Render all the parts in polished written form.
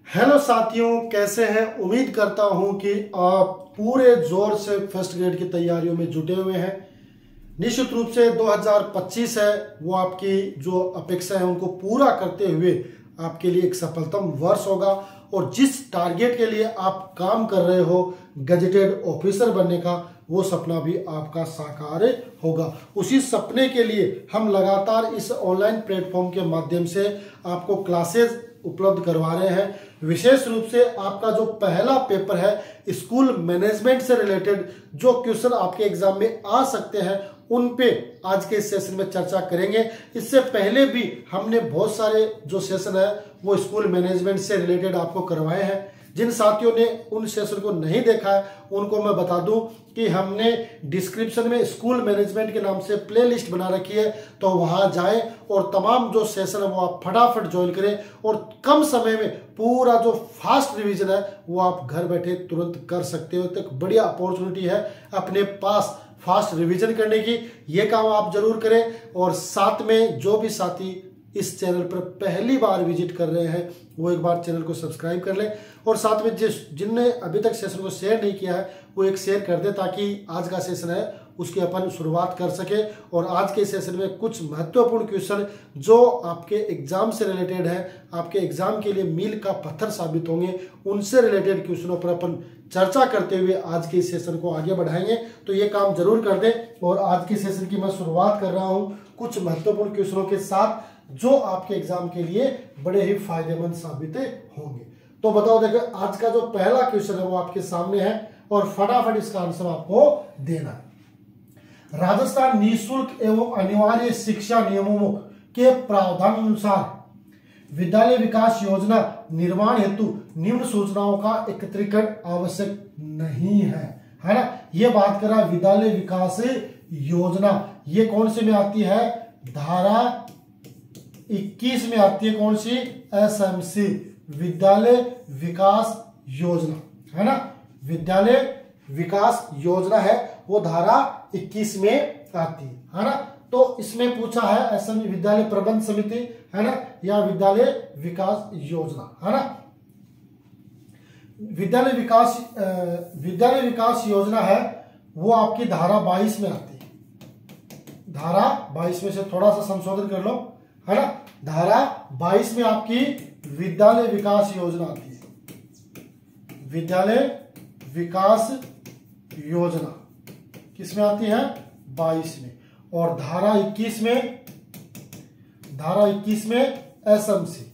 Hello साथियों, कैसे हैं। उम्मीद करता हूं कि आप पूरे जोर से फर्स्ट ग्रेड की तैयारियों में जुटे हुए हैं। निश्चित रूप से 2025 है वो आपकी जो अपेक्षा है उनको पूरा करते हुए आपके लिए एक सफलतम वर्ष होगा। और जिस टारगेट के लिए आप काम कर रहे हो गजेटेड ऑफिसर बनने का, वो सपना भी आपका साकार होगा। उसी सपने के लिए हम लगातार इस ऑनलाइन प्लेटफॉर्म के माध्यम से आपको क्लासेस उपलब्ध करवा रहे हैं। विशेष रूप से आपका जो पहला पेपर है स्कूल मैनेजमेंट से रिलेटेड जो क्वेश्चन आपके एग्जाम में आ सकते हैं उन पे आज के इस सेशन में चर्चा करेंगे। इससे पहले भी हमने बहुत सारे जो सेशन है वो स्कूल मैनेजमेंट से रिलेटेड आपको करवाए हैं। जिन साथियों ने उन सेशन को नहीं देखा है उनको मैं बता दूं कि हमने डिस्क्रिप्शन में स्कूल मैनेजमेंट के नाम से प्लेलिस्ट बना रखी है, तो वहां जाएं और तमाम जो सेशन है वो आप फटाफट ज्वाइन करें और कम समय में पूरा जो फास्ट रिवीजन है वो आप घर बैठे तुरंत कर सकते हो। तो एक बढ़िया अपॉर्चुनिटी है अपने पास फास्ट रिवीजन करने की। ये काम आप जरूर करें। और साथ में जो भी साथी इस चैनल पर पहली बार विजिट कर रहे हैं वो एक बार चैनल को सब्सक्राइब कर लें और साथ में जिनने अभी तक सेशन को शेयर नहीं किया है वो एक शेयर कर दे ताकि आज का सेशन है उसकी अपन शुरुआत कर सके। और आज के सेशन में कुछ महत्वपूर्ण क्वेश्चन जो आपके एग्जाम से रिलेटेड है, आपके एग्जाम के लिए मील का पत्थर साबित होंगे, उनसे रिलेटेड क्वेश्चनों पर अपन चर्चा करते हुए आज के इस सेशन को आगे बढ़ाएंगे। तो ये काम जरूर कर दें। और आज के सेशन की मैं शुरुआत कर रहा हूँ कुछ महत्वपूर्ण क्वेश्चनों के साथ जो आपके एग्जाम के लिए बड़े ही फायदेमंद साबित होंगे। तो बताओ, देखो आज का जो पहला क्वेश्चन है वो आपके सामने है और फटाफट इसका आंसर आपको देना है। राजस्थान निःशुल्क एवं अनिवार्य शिक्षा नियमों के प्रावधान अनुसार विद्यालय विकास योजना निर्माण हेतु निम्न सूचनाओं का एकत्रीकरण आवश्यक नहीं है ना। ये बात करा विद्यालय विकास योजना, ये कौन से में आती है? धारा 21 में आती है। कौन सी? एसएमसी, विद्यालय विकास योजना है ना। विद्यालय विकास योजना है वो धारा 21 में आती है ना। तो इसमें पूछा है एसएमसी विद्यालय प्रबंध समिति है ना या विद्यालय विकास योजना है ना। विद्यालय विकास योजना है वो आपकी धारा 22 में आती है। धारा 22 में से थोड़ा सा संशोधन कर लो है ना। धारा 22 में आपकी विद्यालय विकास योजना आती है। विद्यालय विकास योजना किसमें आती है? 22 में। और धारा 21 में एसएमसी,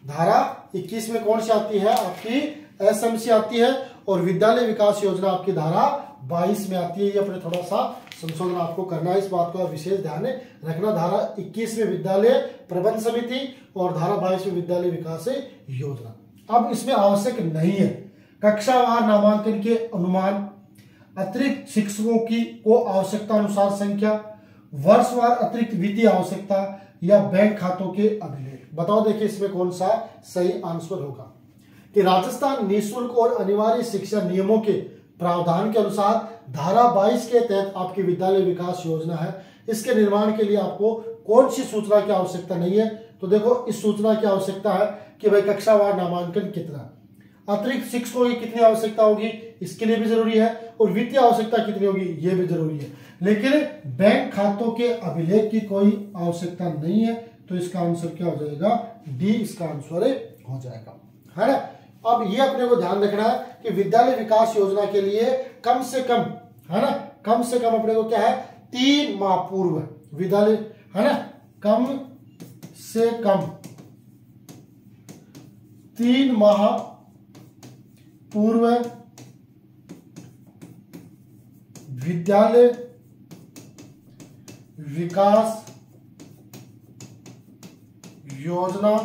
धारा 21 में कौन सी आती है? आपकी एसएमसी आती है। और विद्यालय विकास योजना आपकी धारा 22 में आती है। ये अपने थोड़ा सा संशोधन आपको करना है, इस बात को विशेष ध्यान रखना। धारा 21 में विद्यालय प्रबंध समिति और धारा 22 में विद्यालय विकास योजना। अब इसमें आवश्यक नहीं है कक्षावार नामांकन के अनुमान, अतिरिक्त शिक्षकों को आवश्यकता अनुसार संख्या, वर्षवार अतिरिक्त वित्तीय आवश्यकता या बैंक खातों के अभिलेख। बताओ देखिए इसमें कौन सा सही आंसर होगा कि राजस्थान निःशुल्क और अनिवार्य शिक्षा नियमों के प्रावधान के अनुसार धारा 22 के तहत आपकी विद्यालय विकास योजना है। इसके निर्माण के लिए आपको कौन सी सूचना की आवश्यकता नहीं है? तो देखो इस सूचना की आवश्यकता है कि भाई कक्षावार नामांकन कितना, अतिरिक्त शिक्षकों की कितनी आवश्यकता होगी, इसके लिए भी जरूरी है, और वित्तीय आवश्यकता कितनी होगी ये भी जरूरी है। लेकिन बैंक खातों के अभिलेख की कोई आवश्यकता नहीं है। तो इसका आंसर क्या हो जाएगा? डी इसका आंसर हो जाएगा है ना। अब ये अपने को ध्यान रखना है कि विद्यालय विकास योजना के लिए कम से कम है ना, कम से कम अपने को क्या है? 3 माह पूर्व विद्यालय है ना, कम से कम 3 माह पूर्व विद्यालय विकास योजना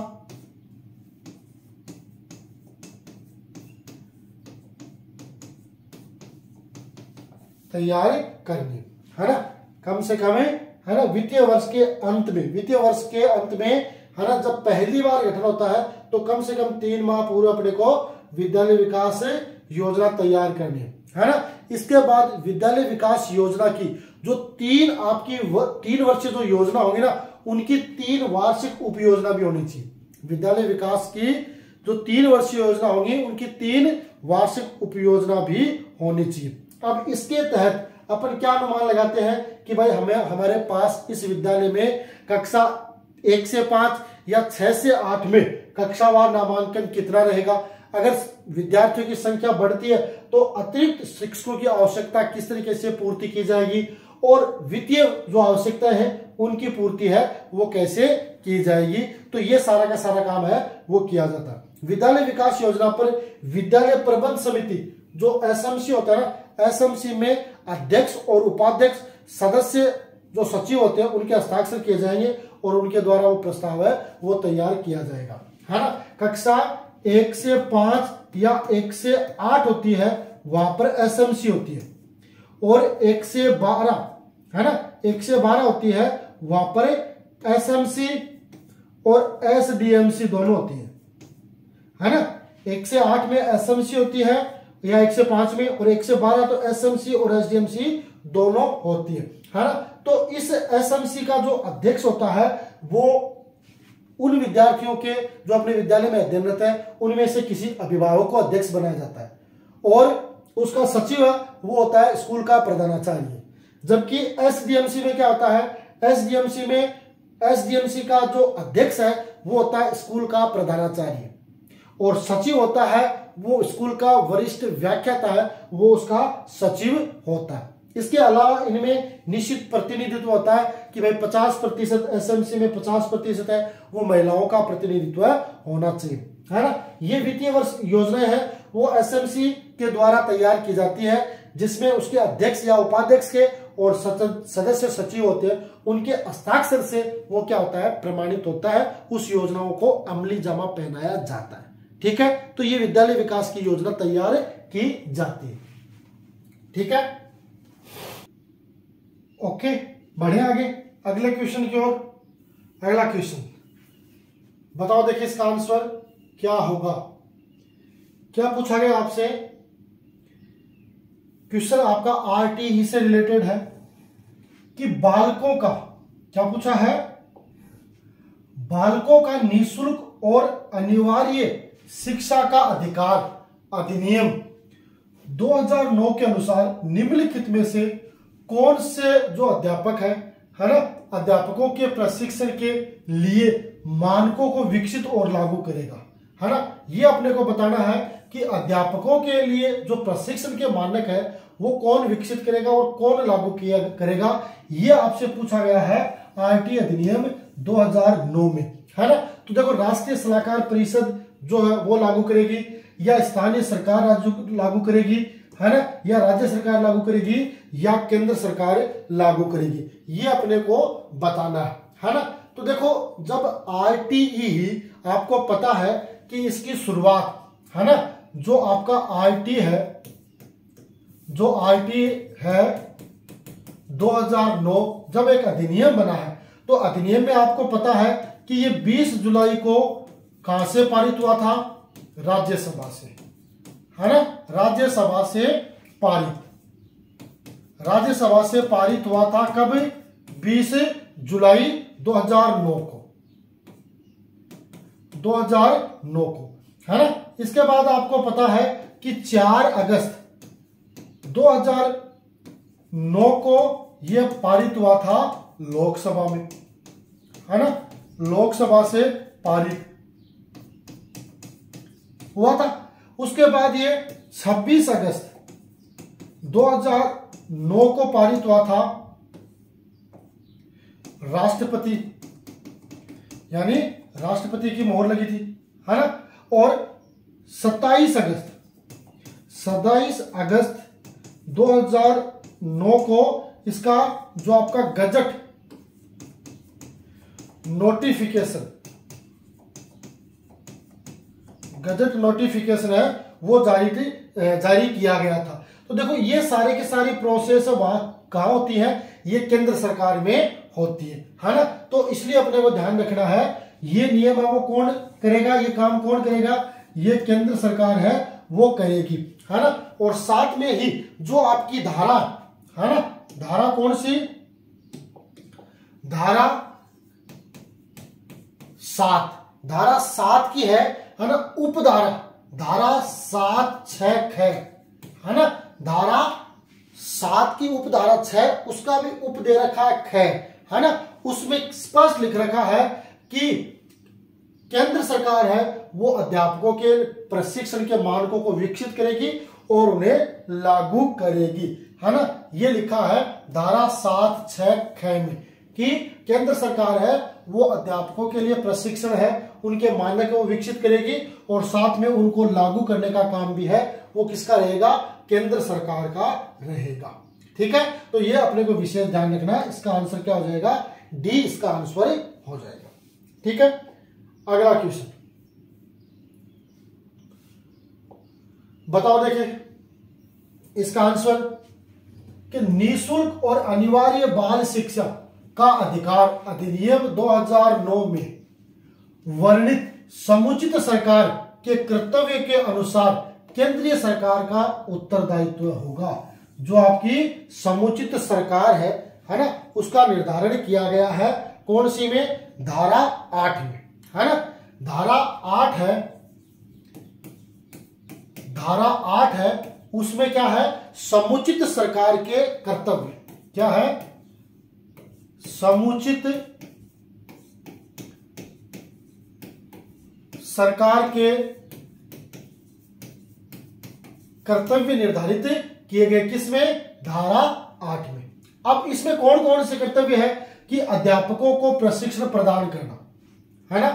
तैयार करनी है ना। कम से कम है ना वित्तीय वर्ष के अंत में है ना, जब पहली बार गठन होता है तो कम से कम 3 माह पूर्व अपने को विद्यालय विकास योजना तैयार करनी है ना। इसके बाद विद्यालय विकास योजना की जो 3 वर्षीय जो योजना होगी ना उनकी 3 वार्षिक उप योजना भी होनी चाहिए। विद्यालय विकास की जो 3 वर्षीय योजना होंगी उनकी 3 वार्षिक उपयोजना भी होनी चाहिए। अब इसके तहत अपन क्या अनुमान लगाते हैं कि भाई हमारे पास इस विद्यालय में कक्षा 1 से 5 या 6 से 8 में कक्षावार नामांकन कितना रहेगा। अगर विद्यार्थियों की संख्या बढ़ती है तो अतिरिक्त शिक्षकों की आवश्यकता किस तरीके से पूर्ति की जाएगी, और वित्तीय जो आवश्यकता है उनकी पूर्ति है वो कैसे की जाएगी। तो ये सारा का सारा काम है वो किया जाता है। विद्यालय विकास योजना पर विद्यालय प्रबंध समिति जो एसएमसी होता है ना, एसएमसी में अध्यक्ष और उपाध्यक्ष सदस्य जो सचिव होते हैं उनके हस्ताक्षर किए जाएंगे और उनके द्वारा वो प्रस्ताव है वो तैयार किया जाएगा, है ना। कक्षा 1 से 5 या 1 से 8 होती है वहां पर एसएमसी होती है, और 1 से 12 है ना, 1 से 12 होती है वहां पर एसएमसी और एसडीएमसी दोनों होती है ना। 1 से 8 में एसएमसी होती है या 1 से 5 में, और 1 से 12 तो एसएमसी और एसडीएमसी दोनों होती है ना। तो इस एसएमसी का जो अध्यक्ष होता है वो उन विद्यार्थियों के जो अपने विद्यालय में अध्ययनरत है उनमें से किसी अभिभावक को अध्यक्ष बनाया जाता है, और उसका सचिव है वो होता है स्कूल का प्रधानाचार्य। जबकि एसडीएमसी में क्या होता है, एसडीएमसी में एसडीएमसी का जो अध्यक्ष है वो होता है स्कूल का प्रधानाचार्य, और सचिव होता है वो स्कूल का वरिष्ठ व्याख्याता है वो उसका सचिव होता है। इसके अलावा इनमें निश्चित प्रतिनिधित्व होता है कि भाई 50% एसएमसी में 50% है वो महिलाओं का प्रतिनिधित्व होना चाहिए, है ना। ये वित्तीय वर्ष योजनाएं है वो एसएमसी के द्वारा तैयार की जाती है, जिसमें उसके अध्यक्ष या उपाध्यक्ष के और सदस्य सचिव होते हैं उनके हस्ताक्षर से वो क्या होता है, प्रमाणित होता है, उस योजनाओं को अमली जामा पहनाया जाता है। ठीक है, तो ये विद्यालय विकास की योजना तैयार की जाती है। ठीक है, ओके, बढ़े आगे अगले क्वेश्चन की ओर। अगला क्वेश्चन बताओ, देखिए इसका आंसर क्या होगा। क्या पूछा गया आपसे, क्वेश्चन आपका आरटीई से रिलेटेड है कि बालकों का, क्या पूछा है, बालकों का निःशुल्क और अनिवार्य शिक्षा का अधिकार अधिनियम 2009 के अनुसार निम्नलिखित में से कौन से जो अध्यापक है ना, अध्यापकों के प्रशिक्षण के लिए मानकों को विकसित और लागू करेगा, है ना। ये अपने को बताना है कि अध्यापकों के लिए जो प्रशिक्षण के मानक है वो कौन विकसित करेगा और कौन लागू किया करेगा। ये आपसे पूछा गया है आरटी अधिनियम 2009 में, है ना। तो देखो, राष्ट्रीय सलाहकार परिषद जो है वो लागू करेगी, या स्थानीय सरकार लागू करेगी, है ना, या राज्य सरकार लागू करेगी, या केंद्र सरकार लागू करेगी, ये अपने को बताना है ना। तो देखो, जब आरटीई ही आपको पता है कि इसकी शुरुआत, है ना, जो आपका आरटी है, जो आरटी है 2009 जब एक अधिनियम बना है, तो अधिनियम में आपको पता है कि ये 20 जुलाई को कहां से पारित हुआ था, राज्यसभा से, है ना, राज्यसभा से पारित हुआ था। कब, 20 जुलाई 2009 को, है ना। इसके बाद आपको पता है कि 4 अगस्त 2009 को यह पारित हुआ था लोकसभा में, है ना, लोकसभा से पारित हुआ था। उसके बाद ये 26 अगस्त 2009 को पारित हुआ था राष्ट्रपति, यानी राष्ट्रपति की मोहर लगी थी, है ना। और 27 अगस्त 2009 को इसका जो आपका गजट नोटिफिकेशन है वो जारी किया गया था। तो देखो, ये सारे के सारी प्रोसेस वहां कहां होती है, ये केंद्र सरकार में होती है ना। तो इसलिए अपने को ध्यान रखना है, ये नियम है वो कौन करेगा, ये काम कौन करेगा, ये केंद्र सरकार है वो करेगी, है ना। और साथ में ही जो आपकी धारा है ना, धारा कौन सी, धारा 7 की है, है ना, उपधारा धारा 7, 6, ख, है ना, धारा 7 की उपधारा 6 उसका भी उप दे रखा है ख, है ना। उसमें स्पष्ट लिख रखा है कि केंद्र सरकार है वो अध्यापकों के प्रशिक्षण के मानकों को विकसित करेगी और उन्हें लागू करेगी, है ना। ये लिखा है धारा 7, 6, ख में कि केंद्र सरकार है वो अध्यापकों के लिए प्रशिक्षण है, उनके मानक को विकसित करेगी और साथ में उनको लागू करने का काम भी है वो किसका रहेगा, केंद्र सरकार का रहेगा। ठीक है, तो ये अपने को विशेष ध्यान रखना है। इसका आंसर क्या हो जाएगा, डी इसका आंसर हो जाएगा। ठीक है, अगला क्वेश्चन बताओ, देखें इसका आंसर कि निःशुल्क और अनिवार्य बाल शिक्षा का अधिकार अधिनियम 2009 में वर्णित समुचित सरकार के कर्तव्य के अनुसार केंद्रीय सरकार का उत्तरदायित्व होगा। जो आपकी समुचित सरकार है ना, उसका निर्धारण किया गया है कौन सी में, धारा 8 में, है ना। धारा 8 है, धारा 8 है, उसमें क्या है, समुचित सरकार के कर्तव्य, क्या है, समुचित सरकार के कर्तव्य निर्धारित किए गए, किसमें, धारा 8 में। अब इसमें कौन कौन से कर्तव्य है कि अध्यापकों को प्रशिक्षण प्रदान करना, है ना,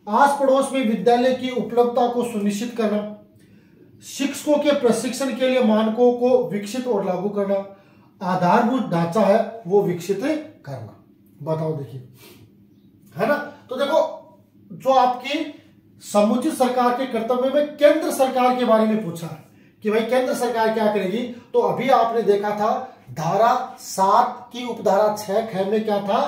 आस पड़ोस में विद्यालय की उपलब्धता को सुनिश्चित करना, शिक्षकों के प्रशिक्षण के लिए मानकों को विकसित और लागू करना, आधारभूत ढांचा है वो विकसित करना। बताओ देखिए, है ना। तो देखो जो आपकी समुचित सरकार के कर्तव्य में केंद्र सरकार के बारे में पूछा है कि भाई केंद्र सरकार क्या करेगी, तो अभी आपने देखा था धारा 7 की उपधारा 6 ख में क्या था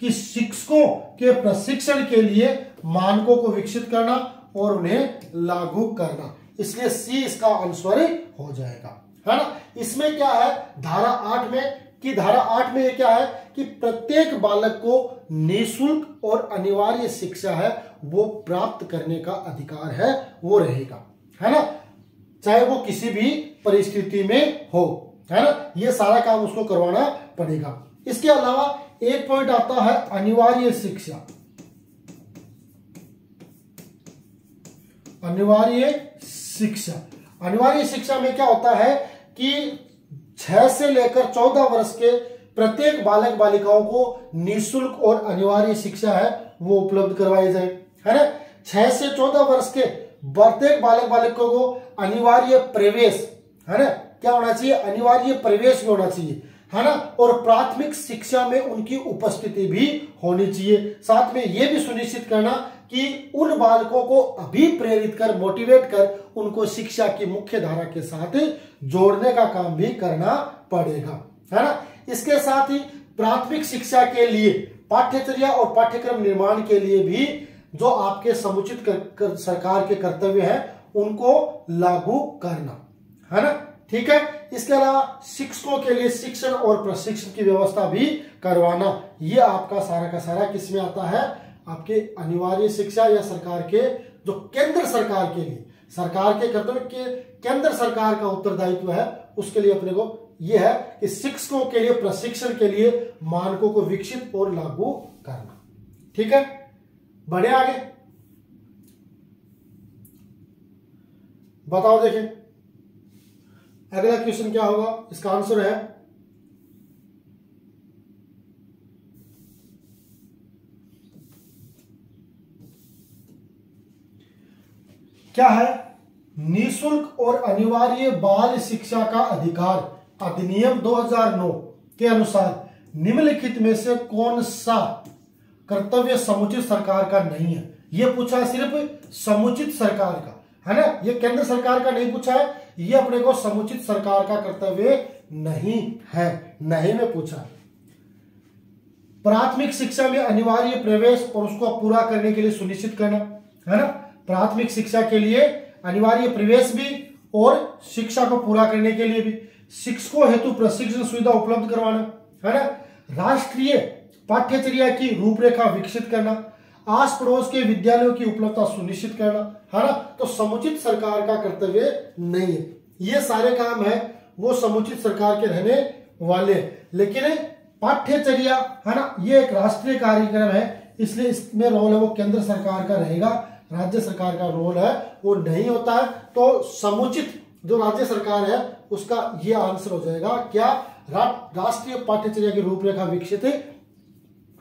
कि शिक्षकों के प्रशिक्षण के लिए मानकों को विकसित करना और उन्हें लागू करना, इसलिए सी इसका आंसर हो जाएगा, है ना। इसमें क्या है धारा 8 में, कि धारा 8 में ये क्या है कि प्रत्येक बालक को निःशुल्क और अनिवार्य शिक्षा है वो प्राप्त करने का अधिकार है वो रहेगा, है ना, चाहे वो किसी भी परिस्थिति में हो, है ना। ये सारा काम उसको करवाना पड़ेगा। इसके अलावा एक पॉइंट आता है अनिवार्य शिक्षा। अनिवार्य शिक्षा, अनिवार्य शिक्षा में क्या होता है कि 6 से लेकर 14 वर्ष के प्रत्येक बालक बालिकाओं को निःशुल्क और अनिवार्य शिक्षा है वो उपलब्ध करवाई जाए, है ना। 6 से 14 वर्ष के प्रत्येक बालक बालिकाओं को अनिवार्य प्रवेश, है ना, क्या होना चाहिए, अनिवार्य प्रवेश भी होना चाहिए, है ना, और प्राथमिक शिक्षा में उनकी उपस्थिति भी होनी चाहिए। साथ में यह भी सुनिश्चित करना कि उन बालकों को अभी प्रेरित कर, मोटिवेट कर उनको शिक्षा की मुख्य धारा के साथ जोड़ने का काम भी करना पड़ेगा, है ना। इसके साथ ही प्राथमिक शिक्षा के लिए पाठ्यचर्या और पाठ्यक्रम निर्माण के लिए भी जो आपके समुचित सरकार के कर्तव्य हैं उनको लागू करना, है ना। ठीक है, इसके अलावा शिक्षकों के लिए शिक्षण और प्रशिक्षण की व्यवस्था भी करवाना, ये आपका सारा का सारा किसमें आता है, आपके अनिवार्य शिक्षा या सरकार के जो केंद्र सरकार के लिए सरकार के कर्तव्य के केंद्र सरकार का उत्तरदायित्व है उसके लिए अपने को यह है कि शिक्षकों के लिए प्रशिक्षण के लिए मानकों को विकसित और लागू करना। ठीक है, बढ़े आगे, बताओ देखें अगला क्वेश्चन क्या होगा। इसका आंसर है क्या है, निःशुल्क और अनिवार्य बाल शिक्षा का अधिकार अधिनियम 2009 के अनुसार निम्नलिखित में से कौन सा कर्तव्य समुचित सरकार का नहीं है। यह पूछा है सिर्फ समुचित सरकार का, है ना, यह केंद्र सरकार का नहीं पूछा है, यह अपने को समुचित सरकार का कर्तव्य नहीं है, नहीं में पूछा। प्राथमिक शिक्षा में अनिवार्य प्रवेश और उसको पूरा करने के लिए सुनिश्चित करना, है ना, प्राथमिक शिक्षा के लिए अनिवार्य प्रवेश भी और शिक्षा को पूरा करने के लिए भी शिक्षकों हेतु प्रशिक्षण सुविधा उपलब्ध करवाना, है ना, राष्ट्रीय पाठ्यचर्या की रूपरेखा विकसित करना, आस पड़ोस के विद्यालयों की उपलब्धता सुनिश्चित करना, है ना। तो समुचित सरकार का कर्तव्य नहीं है। ये सारे काम है वो समुचित सरकार के रहने वाले, लेकिन पाठ्यचर्या, है ना, ये एक राष्ट्रीय कार्यक्रम है, इसलिए इसमें रोल है वो केंद्र सरकार का रहेगा, राज्य सरकार का रोल है वो नहीं होता है। तो समुचित जो राज्य सरकार है उसका ये आंसर हो जाएगा क्या, राष्ट्रीय पाठ्यचर्या की रूपरेखा विकसित, है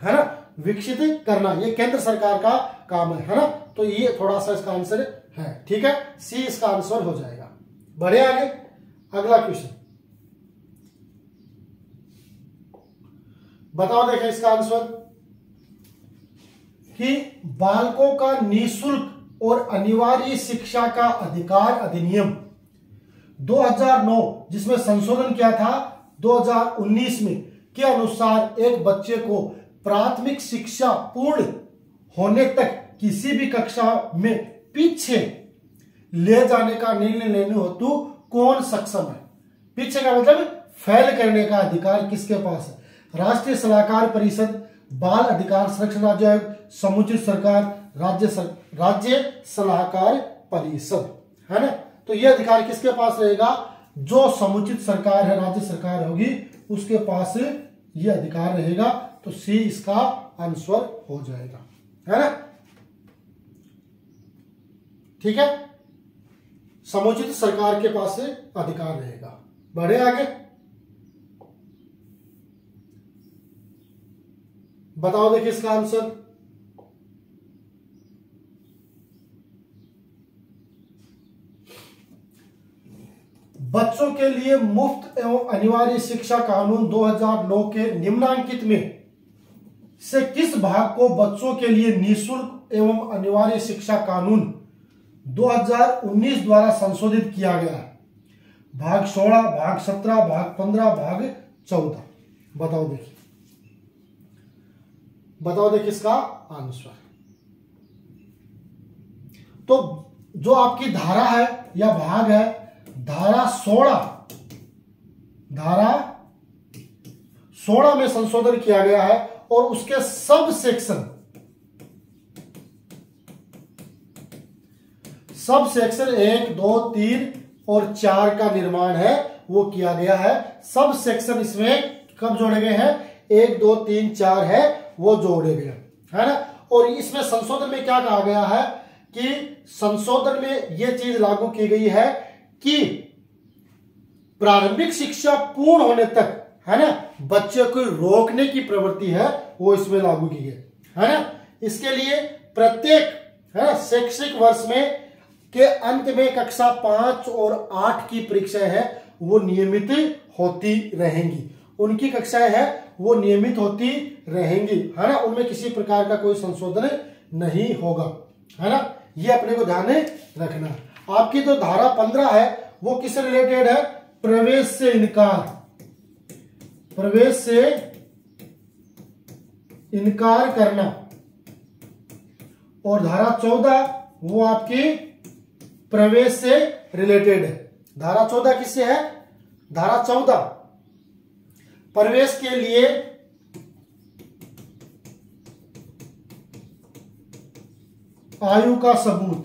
ना, विकसित करना, ये केंद्र सरकार का काम है ना। तो ये थोड़ा सा इसका आंसर है, ठीक है, सी इसका आंसर हो जाएगा। बढ़े आगे, अगला क्वेश्चन बताओ, देखें इसका आंसर कि बालकों का निःशुल्क और अनिवार्य शिक्षा का अधिकार अधिनियम 2009, जिसमें संशोधन किया था 2019 में, के अनुसार एक बच्चे को प्राथमिक शिक्षा पूर्ण होने तक किसी भी कक्षा में पीछे ले जाने का निर्णय लेने हेतु कौन सक्षम है। पीछे का मतलब फेल करने का अधिकार किसके पास है? राष्ट्रीय सलाहकार परिषद, बाल अधिकार संरक्षण राज्य आयोग, समुचित सरकार, राज्य सलाहकार परिषद, है ना। तो यह अधिकार किसके पास रहेगा? जो समुचित सरकार है, राज्य सरकार होगी, उसके पास यह अधिकार रहेगा। तो सी इसका आंसर हो जाएगा, है ना, ठीक है, समुचित सरकार के पास अधिकार रहेगा। बढ़े आगे, बताओ देखिए इसका आंसर। बच्चों के लिए मुफ्त एवं अनिवार्य शिक्षा कानून 2009 के निम्नांकित में से किस भाग को बच्चों के लिए निःशुल्क एवं अनिवार्य शिक्षा कानून 2019 द्वारा संशोधित किया गया है? भाग 16, भाग 17, भाग 15, भाग 14। बताओ देखिए इसका आंसर। तो जो आपकी धारा है या भाग है, धारा 16 में संशोधन किया गया है और उसके सब सेक्शन 1, 2, 3 और 4 का निर्माण है वो किया गया है। सब सेक्शन इसमें कब जोड़े गए हैं? 1, 2, 3, 4 है वो जोड़े गए, है ना। और इसमें संशोधन में क्या कहा गया है कि संशोधन में यह चीज लागू की गई है कि प्रारंभिक शिक्षा पूर्ण होने तक, है ना, बच्चे को रोकने की प्रवृत्ति है वो इसमें लागू की गई, है ना। इसके लिए प्रत्येक, है ना, शैक्षिक वर्ष में के अंत में कक्षा 5 और 8 की परीक्षाएं हैं वो नियमित होती रहेंगी। उनकी कक्षाएं हैं वो नियमित होती रहेंगी, है ना, उनमें किसी प्रकार का कोई संशोधन नहीं होगा, है ना। ये अपने को ध्यान रखना। आपकी जो धारा 15 है वो किससे रिलेटेड है? प्रवेश से इनकार करना। और धारा 14 वो आपकी प्रवेश से रिलेटेड है। धारा 14 किससे है? धारा 14 प्रवेश के लिए आयु का सबूत,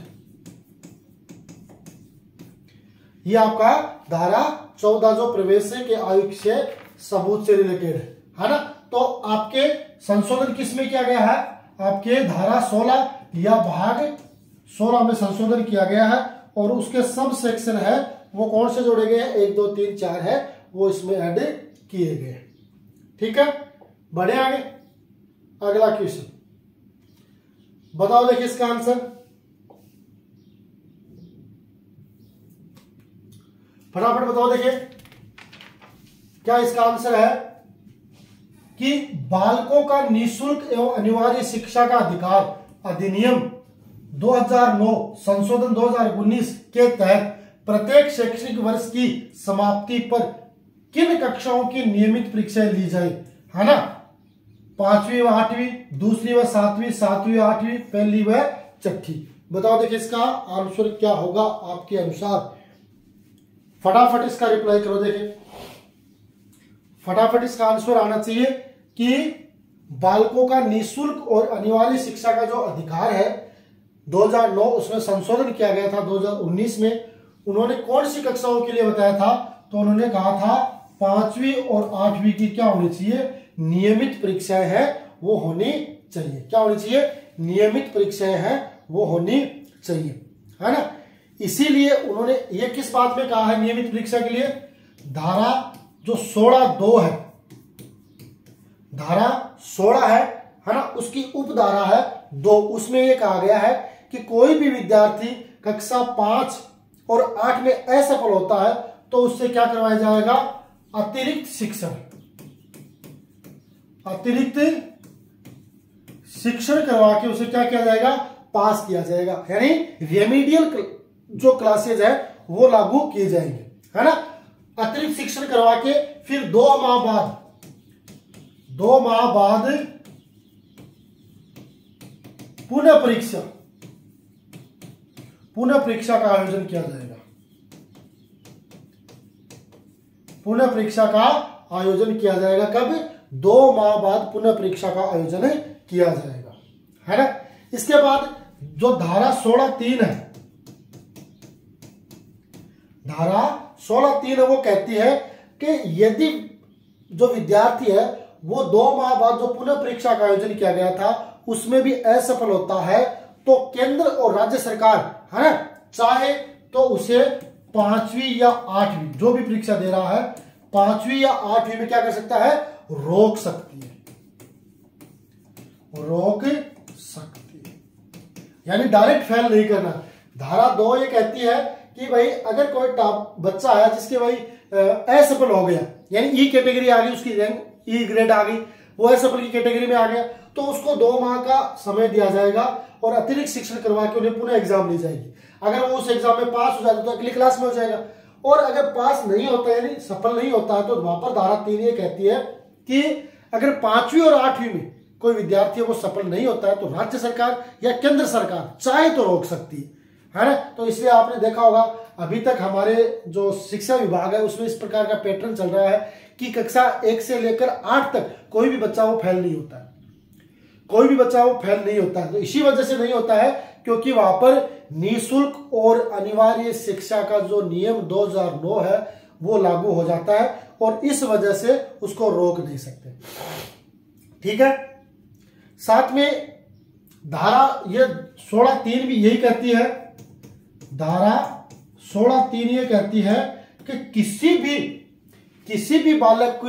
ये आपका धारा 14 जो प्रवेश के आयु से सबूत से रिलेटेड है ना। तो आपके संशोधन किस में किया गया है? आपके धारा 16 या भाग 16 में संशोधन किया गया है और उसके सब सेक्शन है वो कौन से जोड़े गए हैं? 1, 2, 3, 4 है वो इसमें ऐड किए गए, ठीक है। बढ़े आगे, अगला क्वेश्चन बताओ देखिए इसका आंसर। फटाफट बताओ देखिए क्या इसका आंसर है कि बालकों का निःशुल्क एवं अनिवार्य शिक्षा का अधिकार अधिनियम 2009 संशोधन 2019 के तहत प्रत्येक शैक्षणिक वर्ष की समाप्ति पर किन कक्षाओं की नियमित परीक्षाएं ली जाए, है ना। 5वीं व 8वीं, दूसरी व 7वीं, 7वीं व 8वीं, पहली व 6ठी। बताओ देखिए इसका आंसर क्या होगा आपके अनुसार। फटाफट इसका रिप्लाई करो। देखिए फटाफट इसका आंसर आना चाहिए कि बालकों का निःशुल्क और अनिवार्य शिक्षा का जो अधिकार है 2009 उसमें संशोधन किया गया था 2019 में। उन्होंने कौन सी कक्षाओं के लिए बताया था? तो उन्होंने कहा था 5वीं और 8वीं की क्या होनी चाहिए? नियमित परीक्षाएं हैं वो होनी चाहिए। क्या होनी चाहिए? नियमित परीक्षाएं हैं वो होनी चाहिए, है ना। इसीलिए उन्होंने ये किस बात में कहा है नियमित परीक्षा के लिए? धारा जो 16(2) है, धारा 16 है ना, उसकी उपधारा है 2, उसमें ये कहा गया है कि कोई भी विद्यार्थी कक्षा 5 और 8 में असफल होता है तो उससे क्या करवाया जाएगा? अतिरिक्त शिक्षण, अतिरिक्त शिक्षण करवा के उसे क्या किया जाएगा? पास किया जाएगा। यानी रेमेडियल जो क्लासेज है वो लागू किए जाएंगे, है ना। अतिरिक्त शिक्षण करवा के फिर 2 माह बाद पुनः परीक्षा का आयोजन किया जाएगा। पुनः परीक्षा का आयोजन किया जाएगा कब? 2 माह बाद पुनः परीक्षा का आयोजन किया जाएगा, है ना। इसके बाद जो धारा 16(3) है, धारा 16(3) वो कहती है कि यदि जो विद्यार्थी है वो 2 माह बाद जो पुनः परीक्षा का आयोजन किया गया था उसमें भी असफल होता है तो केंद्र और राज्य सरकार, है ना, चाहे तो उसे 5वीं या 8वीं जो भी परीक्षा दे रहा है 5वीं या 8वीं में क्या कर सकता है? रोक सकती है, रोक सकती है। यानी डायरेक्ट फेल नहीं करना। धारा 2 ये कहती है कि भाई अगर कोई टॉप बच्चा है जिसके भाई असफल हो गया, यानी ई कैटेगरी आ गई, उसकी रैंक ई ग्रेड आ गई, वो असफल की कैटेगरी में आ गया, तो उसको 2 माह का समय दिया जाएगा और अतिरिक्त शिक्षण करवा के उन्हें पुनः एग्जाम ली जाएगी। अगर वो उस एग्जाम में पास हो जाता है तो अगली क्लास में हो जाएगा, और अगर पास नहीं होता यानी सफल नहीं होता है तो वहां पर धारा 3 ये कहती है कि अगर 5वीं और 8वीं में कोई विद्यार्थी वो सफल नहीं होता है तो राज्य सरकार या केंद्र सरकार चाहे तो रोक सकती है ना। तो इसलिए आपने देखा होगा अभी तक हमारे जो शिक्षा विभाग है उसमें इस प्रकार का पैटर्न चल रहा है कि कक्षा 1 से लेकर 8 तक कोई भी बच्चा वो फेल नहीं होता है, कोई भी बच्चा वो फेल नहीं होता है। तो इसी वजह से नहीं होता है क्योंकि वहां पर निःशुल्क और अनिवार्य शिक्षा का जो नियम 2009 है वो लागू हो जाता है और इस वजह से उसको रोक नहीं सकते। ठीक है। साथ में धारा ये 16(3) भी यही कहती है, धारा 16(3) ये कहती है कि किसी भी बालक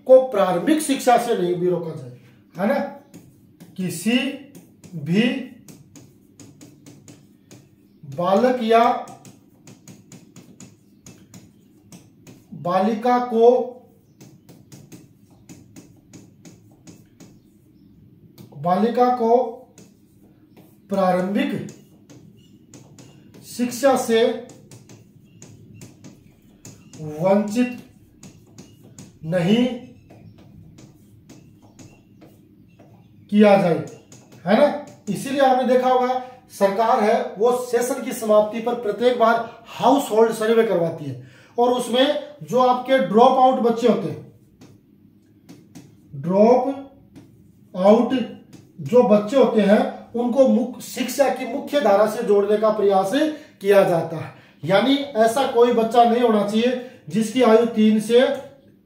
को प्रारंभिक शिक्षा से नहीं भी रोका जाए, है ना। किसी भी बालक या बालिका को प्रारंभिक शिक्षा से वंचित नहीं किया जाए, है ना। इसीलिए आपने देखा होगा सरकार है वो सेशन की समाप्ति पर प्रत्येक बार हाउस होल्ड सर्वे करवाती है और उसमें जो आपके ड्रॉप आउट बच्चे होते हैं, ड्रॉप आउट जो बच्चे होते हैं उनको शिक्षा की मुख्य धारा से जोड़ने का प्रयास किया जाता है। यानी ऐसा कोई बच्चा नहीं होना चाहिए जिसकी आयु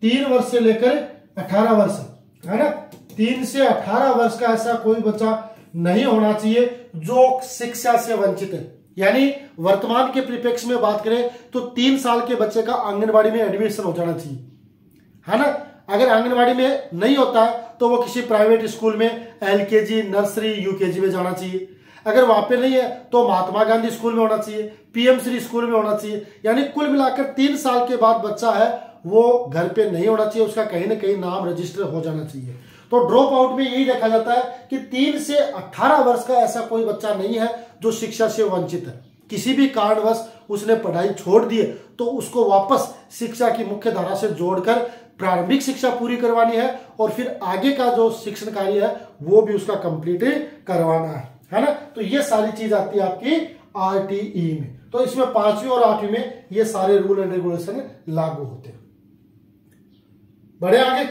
3 वर्ष से लेकर 18 वर्ष, है ना। 3 से 18 वर्ष का ऐसा कोई बच्चा नहीं होना चाहिए जो शिक्षा से वंचित है। यानी वर्तमान के परिप्रेक्ष्य में बात करें तो 3 साल के बच्चे का आंगनबाड़ी में एडमिशन हो जाना चाहिए, है ना। अगर आंगनबाड़ी में नहीं होता है तो वो किसी प्राइवेट स्कूल में LKG, नर्सरी, UKG में जाना चाहिए। अगर वहां पे नहीं है तो महात्मा गांधी स्कूल में होना चाहिए, PM श्री स्कूल में होना चाहिए। यानी कुल मिलाकर 3 साल के बाद बच्चा है वो घर पे नहीं होना चाहिए, उसका कहीं ना कहीं नाम रजिस्टर हो जाना चाहिए। तो ड्रॉप आउट में यही देखा जाता है कि 3 से 18 वर्ष का ऐसा कोई बच्चा नहीं है जो शिक्षा से वंचित है। किसी भी कारणवश उसने पढ़ाई छोड़ दी है तो उसको वापस शिक्षा की मुख्य धारा से जोड़कर प्रारंभिक शिक्षा पूरी करवानी है और फिर आगे का जो शिक्षण कार्य है वो भी उसका कंप्लीट करवाना है ना। तो ये सारी चीज आती है आपकी RTE में। तो इसमें 5वीं और 8वीं में ये सारे रूल एंड रेगुलेशन लागू होते हैं। बढ़े आगे।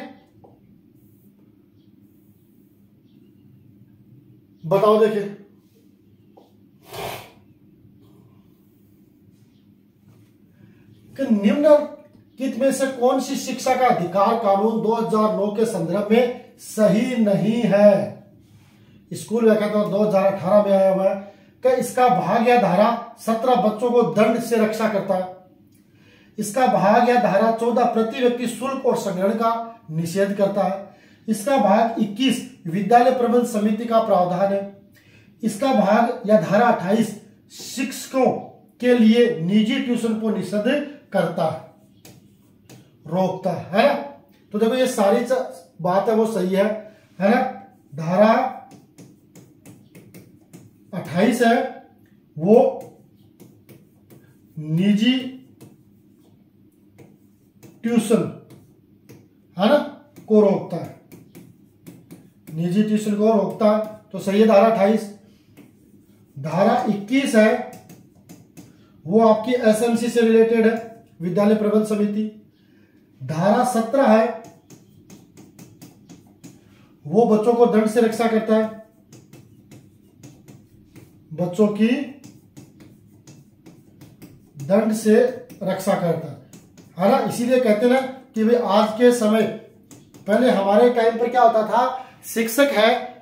बताओ देखिए, कि निम्नलिखित में से कौन सी शिक्षा का अधिकार कानून 2009 के संदर्भ में सही नहीं है। स्कूल व्याख्या 2018 में आया हुआ है कि इसका भाग या धारा 17 बच्चों को दंड से रक्षा करता है। इसका भाग या धारा 14 प्रति व्यक्ति शुल्क और संग्रहण का निषेध करता है। इसका भाग 21 विद्यालय प्रबंध समिति का प्रावधान है। इसका भाग या धारा 28 शिक्षकों के लिए निजी ट्यूशन को निषेध करता है, रोकता है ना। तो देखो ये सारी बात है वो सही है ना। धारा 28 है वो निजी ट्यूशन है ना को रोकता है, निजी ट्यूशन को रोकता है, तो सही है धारा 28। धारा 21 है वो आपकी एसएमसी से रिलेटेड है, विद्यालय प्रबंध समिति। धारा 17 है वो बच्चों को दंड से रक्षा करता है, बच्चों की दंड से रक्षा करता है ना। इसीलिए कहते हैं ना कि भाई आज के समय, पहले हमारे टाइम पर क्या होता था, शिक्षक है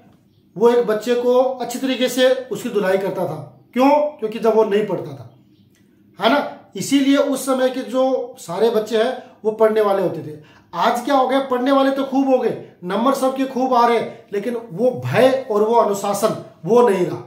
वो एक बच्चे को अच्छी तरीके से उसकी धुलाई करता था। क्यों? क्योंकि जब वो नहीं पढ़ता था, है ना, इसीलिए उस समय के जो सारे बच्चे हैं वो पढ़ने वाले होते थे। आज क्या हो गया, पढ़ने वाले तो खूब हो गए, नंबर सबके खूब आ रहे, लेकिन वो भय और वो अनुशासन वो नहीं रहा।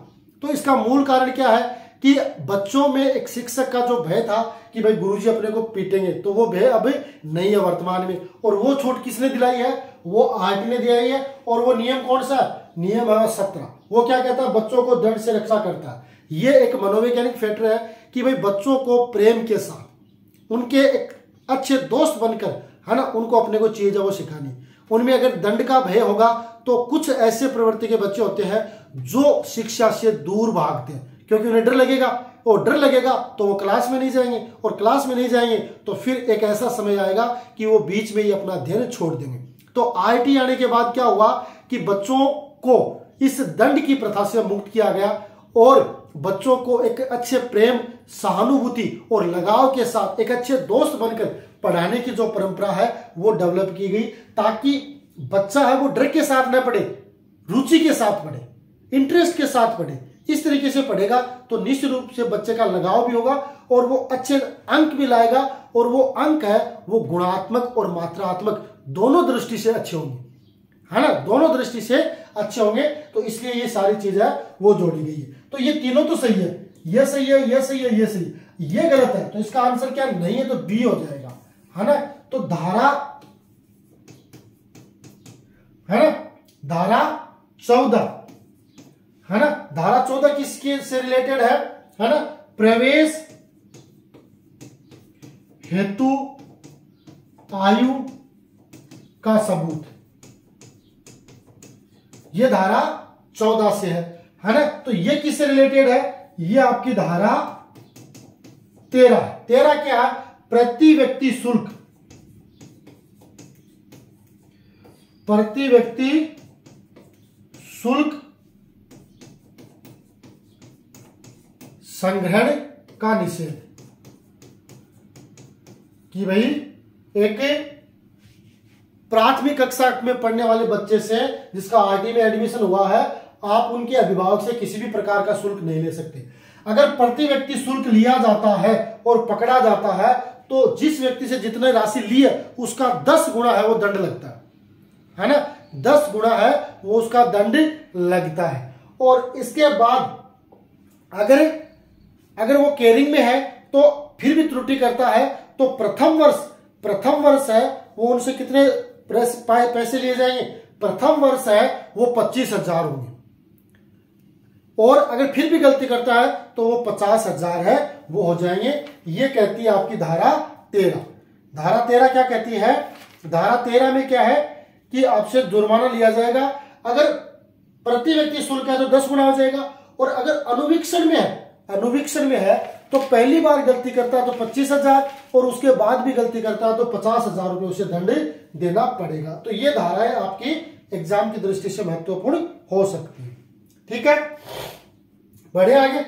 तो इसका मूल कारण क्या है कि बच्चों में एक शिक्षक का जो भय था कि भाई गुरुजी अपने को पीटेंगे, तो वो भय अब नहीं है वर्तमान में। और वो छूट किसने दिलाई है, वो आरटी ने दिलाई है। और वो नियम कौन सा, नियम है 17। वो क्या कहता है, बच्चों को दंड से रक्षा करता है। ये एक मनोवैज्ञानिक फैक्टर है कि भाई बच्चों को प्रेम के साथ, उनके एक अच्छे दोस्त बनकर, है ना, उनको अपने को चीज है वो सिखानी। उनमें अगर दंड का भय होगा तो कुछ ऐसे प्रवृत्ति के बच्चे होते हैं जो शिक्षा से दूर भागते हैं, क्योंकि उन्हें डर लगेगा, और डर लगेगा तो वो क्लास में नहीं जाएंगे, और क्लास में नहीं जाएंगे तो फिर एक ऐसा समय आएगा कि वो बीच में ही अपना अध्ययन छोड़ देंगे। तो आईटी आने के बाद क्या हुआ कि बच्चों को इस दंड की प्रथा से मुक्त किया गया, और बच्चों को एक अच्छे प्रेम, सहानुभूति और लगाव के साथ एक अच्छे दोस्त बनकर पढ़ाने की जो परंपरा है वो डेवलप की गई, ताकि बच्चा है वो डर के साथ न पढ़े, रुचि के साथ पढ़े, इंटरेस्ट के साथ पढ़े। इस तरीके से पढ़ेगा तो निश्चित रूप से बच्चे का लगाव भी होगा और वो अच्छे अंक भी लाएगा, और वो अंक है वो गुणात्मक और मात्रात्मक दोनों दृष्टि से अच्छे होंगे, है ना, दोनों दृष्टि से अच्छे होंगे। तो इसलिए ये सारी चीज है वो जोड़ी गई है। तो ये तीनों तो सही है, ये सही है, ये सही है, ये सही है, ये गलत है। तो इसका आंसर क्या नहीं है, तो बी हो जाएगा, है ना। तो धारा, है ना, धारा 14, है ना, धारा 14 किसके से रिलेटेड है ना, प्रवेश हेतु आयु का सबूत। ये धारा 14 से है ना। तो ये किससे रिलेटेड है, ये आपकी धारा 13 है। 13 क्या है, प्रति व्यक्ति शुल्क, प्रति व्यक्ति शुल्क संग्रहण का निषेध। कि भाई एक प्राथमिक कक्षा में पढ़ने वाले बच्चे से जिसका आरटी में एडमिशन हुआ है, आप उनके अभिभावक से किसी भी प्रकार का शुल्क नहीं ले सकते। अगर प्रति व्यक्ति शुल्क लिया जाता है और पकड़ा जाता है तो जिस व्यक्ति से जितने राशि ली है उसका 10 गुना है वो दंड लगता है ना, 10 गुना है वो उसका दंड लगता है। और इसके बाद अगर वो केयरिंग में है तो फिर भी त्रुटि करता है तो प्रथम वर्ष है वो उनसे कितने पैसे लिए जाएंगे, प्रथम वर्ष है वो 25,000 होंगे, और अगर फिर भी गलती करता है तो वो 50,000 है वो हो जाएंगे। ये कहती है आपकी धारा 13। धारा 13 क्या कहती है, धारा 13 में क्या है कि आपसे जुर्माना लिया जाएगा। अगर प्रति व्यक्ति शुल्क है तो 10 गुना हो जाएगा, और अगर अनुवीक्षण में है तो पहली बार गलती करता है तो 25,000, और उसके बाद भी गलती करता है तो 50,000 रुपए उसे दंड देना पड़ेगा। तो ये धाराएं आपकी एग्जाम की दृष्टि से महत्वपूर्ण हो सकती है। ठीक है, बढ़े आगे।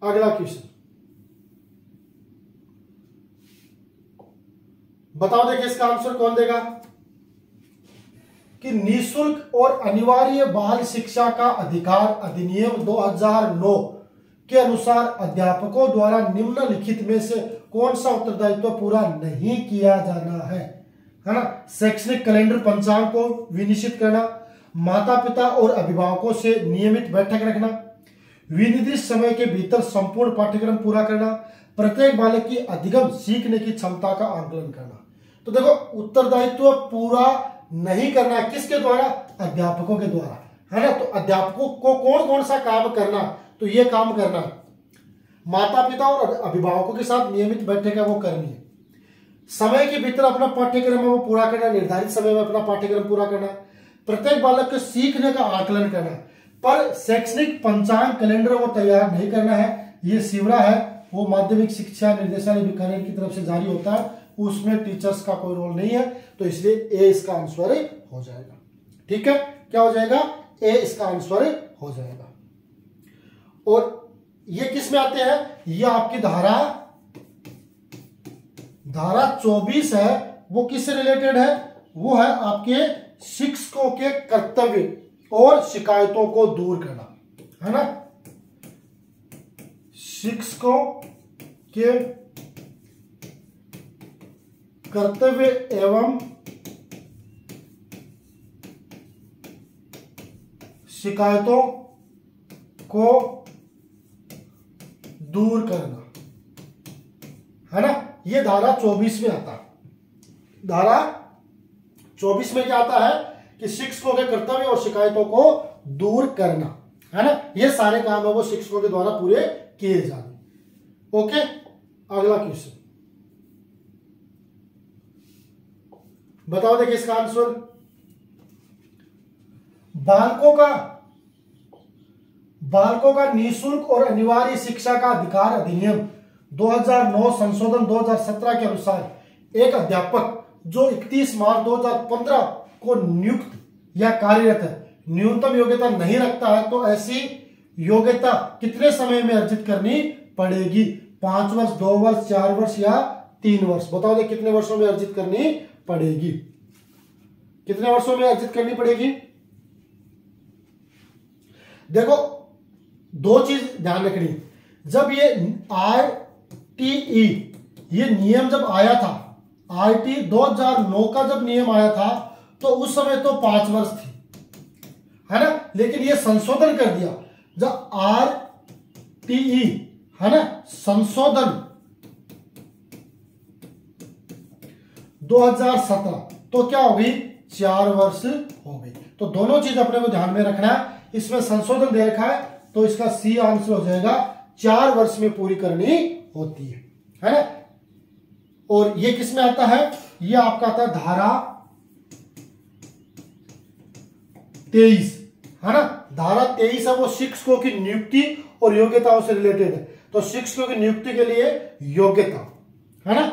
अगला क्वेश्चन बताओ, देखिए इसका आंसर कौन देगा कि निःशुल्क और अनिवार्य बाल शिक्षा का अधिकार अधिनियम 2009 के अनुसार अध्यापकों द्वारा निम्नलिखित में से कौन सा उत्तरदायित्व पूरा नहीं किया जाना है ना। शैक्षणिक कैलेंडर पंचांग को विनिश्चित करना, माता पिता और अभिभावकों से नियमित बैठक रखना, विनिर्दिष्ट समय के भीतर संपूर्ण पाठ्यक्रम पूरा करना, प्रत्येक बालक की अधिगम सीखने की क्षमता का आंकलन करना। तो देखो, उत्तरदायित्व पूरा नहीं करना किसके द्वारा? अध्यापकों के द्वारा, है ना। तो अध्यापकों को कौन कौन सा काम करना? तो ये काम करना, माता पिता और अभिभावकों के साथ नियमित बैठक है वो करनी है, समय के भीतर अपना पाठ्यक्रम है वो पूरा करना, निर्धारित समय में अपना पाठ्यक्रम पूरा करना, प्रत्येक बालक के सीखने का आकलन करना। पर शैक्षणिक पंचांग कैलेंडर वो तैयार नहीं करना है, ये सिवरा है, वो माध्यमिक शिक्षा निर्देशालय बीकानेर की तरफ से जारी होता है, उसमें टीचर्स का कोई रोल नहीं है, तो इसलिए ए इसका आंसर हो जाएगा। ठीक है, क्या हो जाएगा? ए इसका आंसर हो जाएगा। और ये किस में आते हैं? ये आपकी धारा 24 है, वो किससे रिलेटेड है? वो है आपके शिक्षकों के कर्तव्य और शिकायतों को दूर करना, है ना। शिक्षकों के कर्तव्य एवं शिकायतों को दूर करना, है ना। ये धारा 24 में आता है। धारा 24 में क्या आता है कि शिक्षकों के कर्तव्य और शिकायतों को दूर करना, है ना। ये सारे काम है वो शिक्षकों के द्वारा पूरे किए जाने। ओके, अगला क्वेश्चन बताओ, देखिए इसका आंसर। बालकों का निःशुल्क और अनिवार्य शिक्षा का अधिकार अधिनियम 2009 संशोधन 2017 के अनुसार एक अध्यापक जो 31 मार्च 2015 को नियुक्त या कार्यरत है, न्यूनतम योग्यता नहीं रखता है, तो ऐसी योग्यता कितने समय में अर्जित करनी पड़ेगी? 5 वर्ष, 2 वर्ष, 4 वर्ष या 3 वर्ष? बताओ दे, कितने वर्षों में अर्जित करनी पड़ेगी? कितने वर्षों में अर्जित करनी पड़ेगी? देखो, दो चीज ध्यान रखनी। जब ये RTE ये नियम जब आया था, RT 2009 का जब नियम आया था, तो उस समय तो 5 वर्ष थी, है ना। लेकिन ये संशोधन कर दिया जब RTE, है ना, संशोधन 2017, तो क्या हो गई? 4 वर्ष हो गई। तो दोनों चीज अपने को ध्यान में रखना है। इसमें संशोधन दे रखा है, तो इसका सी आंसर हो जाएगा, 4 वर्ष में पूरी करनी होती है ना। और ये किस में आता है? ये आपका आता है धारा 23, है ना। धारा 23 है वो शिक्षकों की नियुक्ति और योग्यताओं से रिलेटेड है। तो शिक्षकों की नियुक्ति के लिए योग्यता, है ना,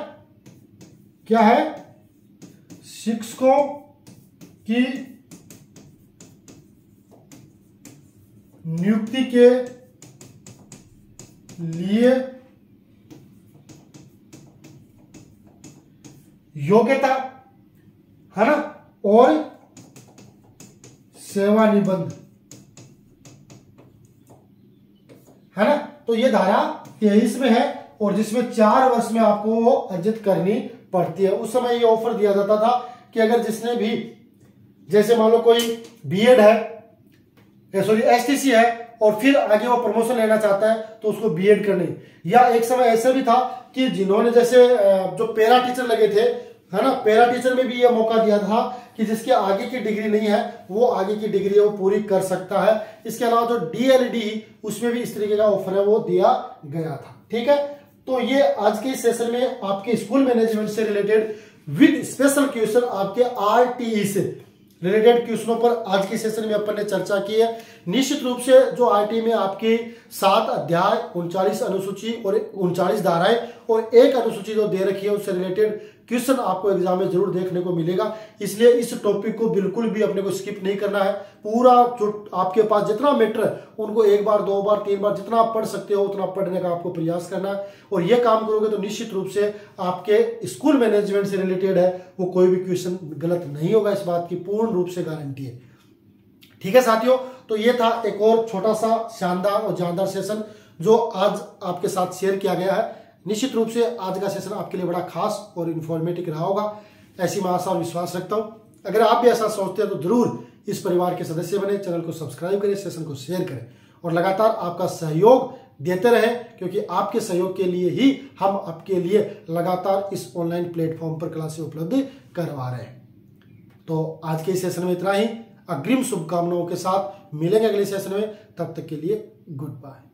क्या है? शिक्षकों की नियुक्ति के लिए योग्यता, है ना, और सेवा निबंध, है ना। तो ये धारा 23 में है, और जिसमें 4 वर्ष में आपको वो अर्जित करनी पड़ती है। उस समय ये ऑफर दिया जाता था कि अगर जिसने भी, जैसे मान लो कोई बीएड है, सॉरी STC है, और फिर आगे वो प्रमोशन लेना चाहता है, तो उसको बीएड करनी। या एक समय ऐसा भी था कि जिन्होंने जैसे जो पैरा टीचर लगे थे, है ना, पैरा टीचर में भी ये मौका दिया था कि जिसके आगे की डिग्री नहीं है वो आगे की डिग्री वो पूरी कर सकता है। इसके अलावा जो DLD, उसमें भी इस तरीके का ऑफर है वो दिया गया था। ठीक है, तो ये आज के सेशन में आपके स्कूल मैनेजमेंट से रिलेटेड विद स्पेशल क्वेश्चन, आपके RTE से रिलेटेड क्वेश्चनों पर आज के सेशन में अपन ने चर्चा की है। निश्चित रूप से जो RTE में आपकी 7 अध्याय, 39 अनुसूची और 39 धाराएं और 1 अनुसूची जो दे रखी है, उससे रिलेटेड क्वेश्चन आपको एग्जाम में जरूर देखने को मिलेगा। इसलिए इस टॉपिक को बिल्कुल भी अपने को स्किप नहीं करना है। पूरा जो आपके पास जितना मैटर है उनको एक बार, दो बार, तीन बार जितना आप पढ़ सकते हो उतना पढ़ने का आपको प्रयास करना है। और ये काम करोगे तो निश्चित रूप से आपके स्कूल मैनेजमेंट से रिलेटेड है वो कोई भी क्वेश्चन गलत नहीं होगा, इस बात की पूर्ण रूप से गारंटी है। ठीक है साथियों, तो ये था एक और छोटा सा शानदार और जानदार सेशन जो आज आपके साथ शेयर किया गया है। निश्चित रूप से आज का सेशन आपके लिए बड़ा खास और इन्फॉर्मेटिव रहा होगा, ऐसी मैं आशा और विश्वास रखता हूं। अगर आप भी ऐसा सोचते हैं तो जरूर इस परिवार के सदस्य बने, चैनल को सब्सक्राइब करें, सेशन को शेयर करें और लगातार आपका सहयोग देते रहें, क्योंकि आपके सहयोग के लिए ही हम आपके लिए लगातार इस ऑनलाइन प्लेटफॉर्म पर क्लासें उपलब्ध करवा रहे हैं। तो आज के इस सेशन में इतना ही। अग्रिम शुभकामनाओं के साथ मिलेंगे अगले सेशन में, तब तक के लिए गुड बाय।